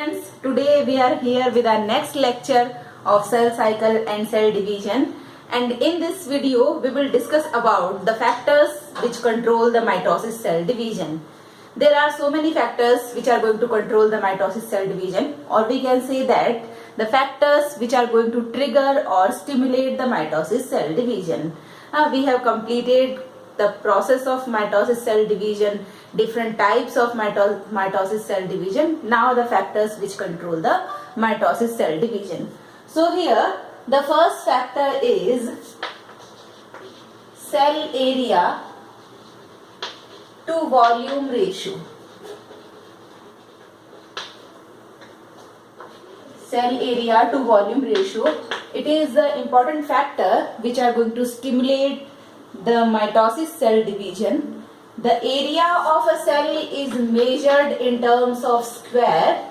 students, today we are here with our next lecture of cell cycle and cell division, and in this video we will discuss about the factors which control the mitosis cell division. There are so many factors which are going to control the mitosis cell division, or we can say that the factors which are going to trigger or stimulate the mitosis cell division. We have completed the process of mitosis cell division, different types of mitosis cell division. Now the factors which control the mitosis cell division. So here the first factor is cell area to volume ratio. Cell area to volume ratio. It is the important factor which are going to stimulate the mitosis cell division. The area of a cell is measured in terms of square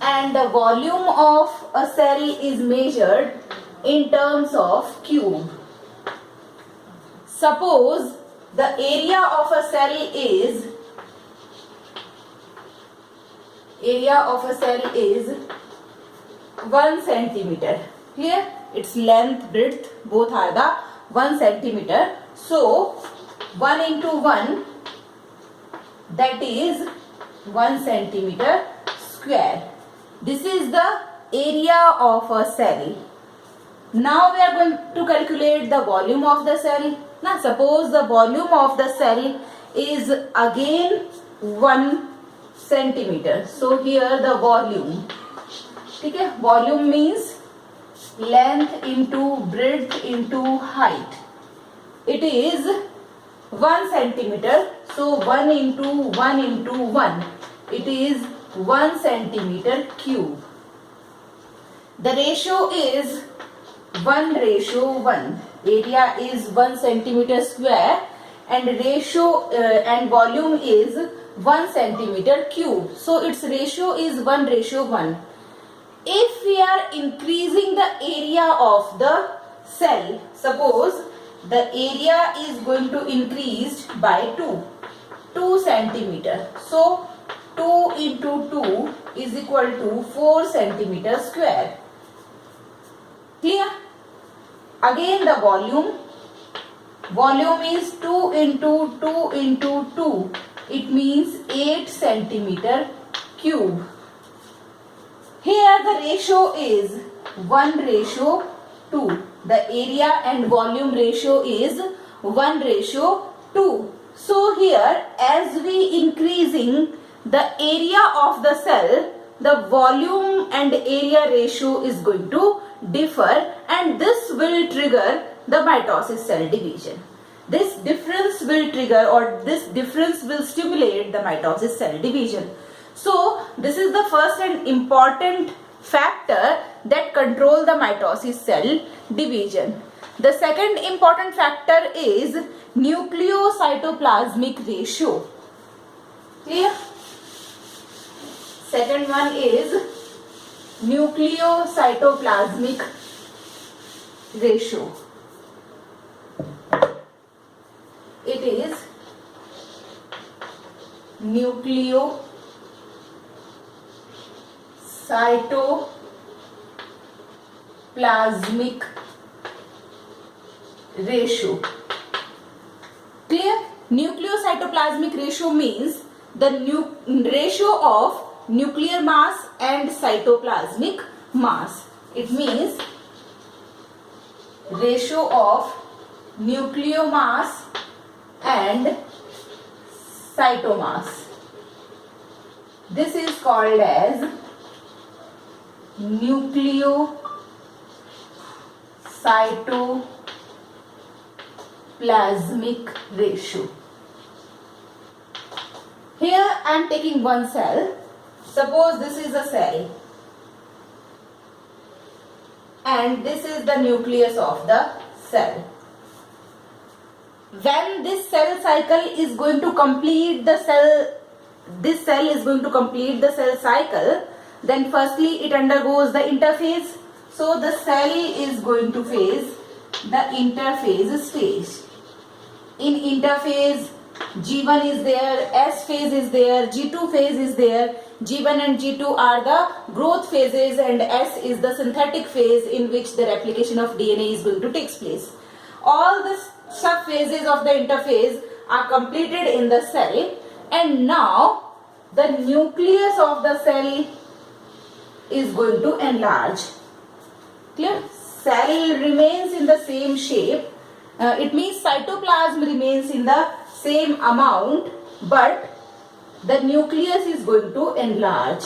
and the volume of a cell is measured in terms of cube. Suppose the area of a cell is 1 centimeter. Here its length, breadth both are the 1 centimeter. So 1 into 1, that is 1 centimeter square. This is the area of a cell. Now we are going to calculate the volume of the cell. Now suppose the volume of the cell is again 1 centimeter. So here the volume. Okay, volume means length into breadth into height. It is 1 centimeter. So 1 into 1 into 1. It is 1 centimeter cube. The ratio is 1:1. Area is 1 centimeter square and ratio and volume is 1 centimeter cube. So its ratio is 1:1. If we are increasing the area of the cell, suppose the area is going to increase by 2 centimeter. So 2 into 2 is equal to 4 centimeter square. Clear? Again the volume is 2 into 2 into 2. It means 8 centimeter cube. Here the ratio is 1:2. The area and volume ratio is 1:2. So here as we increasing the area of the cell, the volume and area ratio is going to differ, and this will trigger the mitosis cell division. This difference will trigger, or this difference will stimulate the mitosis cell division. So this is the first and important factor that control the mitosis cell division. The second important factor is nucleocytoplasmic ratio. Clear? Second one is nucleocytoplasmic ratio. It is nucleocytoplasmic ratio. Clear? Nucleocytoplasmic ratio means the ratio of nuclear mass and cytoplasmic mass. It means ratio of nucleomass and cytomass. This is called as nucleocytoplasmic ratio. Here I am taking one cell. Suppose this is a cell and this is the nucleus of the cell. When this cell cycle is going to complete the cell, this cell is going to complete the cell cycle, then firstly it undergoes the interphase. So the cell is going to face the interphase stage. In interphase G1 is there, S phase is there, G2 phase is there. G1 and G2 are the growth phases, and S is the synthetic phase in which the replication of DNA is going to take place. All the sub phases of the interphase are completed in the cell, and now the nucleus of the cell is going to enlarge. Clear? Cell remains in the same shape. It means cytoplasm remains in the same amount, but the nucleus is going to enlarge.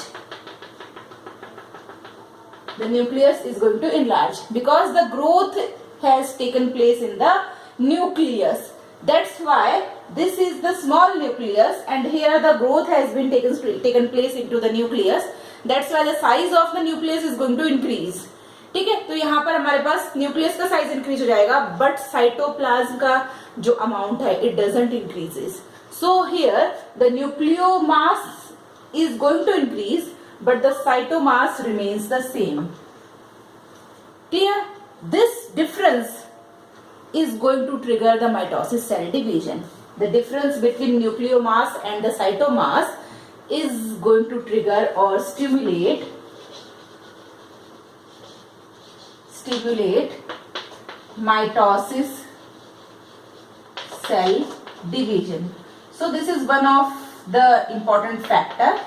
The nucleus is going to enlarge because the growth has taken place in the nucleus. That's why this is the small nucleus, and here the growth has been taken place into the nucleus. That's why the size of the nucleus is going to increase. ठीक है, तो यहाँ पर हमारे पास nucleus का size increase हो जाएगा, बट साइटोप्लाज्म का जो अमाउंट है it doesn't increases. So here the nucleomass is going to increase, but the cytomass remains the same. Clear? This difference is going to trigger the mitosis cell division. The difference between nucleomass and the cytomass is going to trigger or stimulate mitosis cell division. So this is one of the important factor.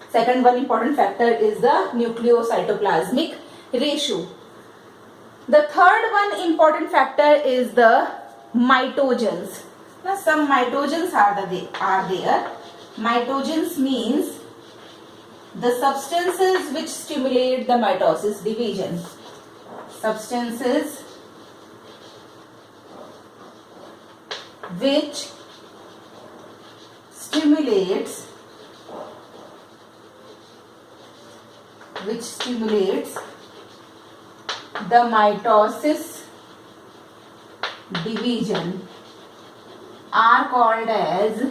Second one important factor is the nucleocytoplasmic ratio. The third one important factor is the mitogens. Now some mitogens are there. Mitogens means the substances which stimulate the mitosis division. Substances which stimulates the mitosis division are called as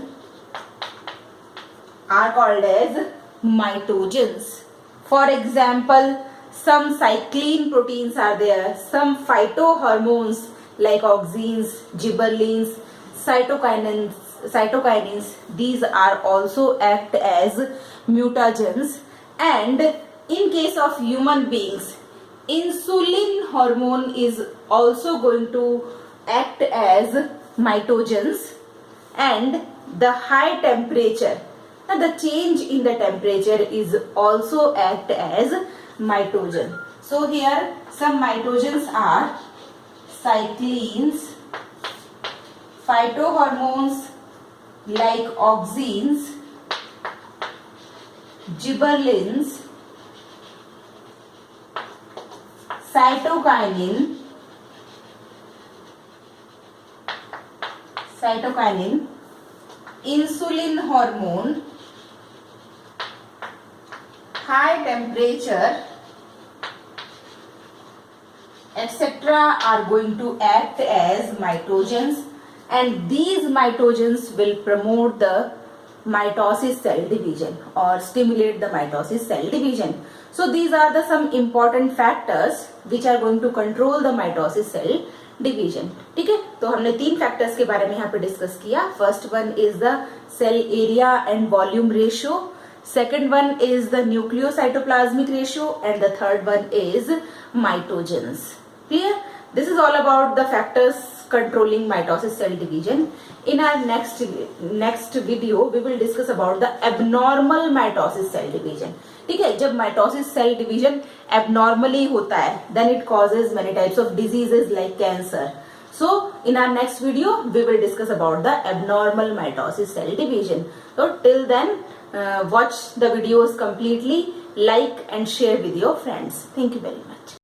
mitogens. For example, some cyclin proteins are there, some phytohormones like auxins, gibberellins, cytokinins. These are also act as mutagens, and in case of human beings, insulin hormone is also going to act as mitogens, and the high temperature, the change in the temperature is also act as mitogen. So here some mitogens are cyclins, phytohormones like auxins, gibberellins, cytokinin, insulin hormone, high temperature, etc. are going to act as mitogens, and these mitogens will promote the mitosis cell division or stimulate the mitosis cell division. So these are the some important factors which are going to control the mitosis cell division. ठीक है, तो हमने 3 factors के बारे में यहाँ पे discuss किया. First one is the cell area and volume ratio, second one is the nucleocytoplasmic ratio, and the third one is mitogens. Clear? This is all about the factors controlling mitosis cell division. In our next video we will discuss about the abnormal mitosis cell division. ठीक है, जब mitosis cell division abnormally होता है, then it causes many types of diseases like cancer. So in our next video we will discuss about the abnormal mitosis cell division. So till then watch the videos completely, like and share with your friends. Thank you very much.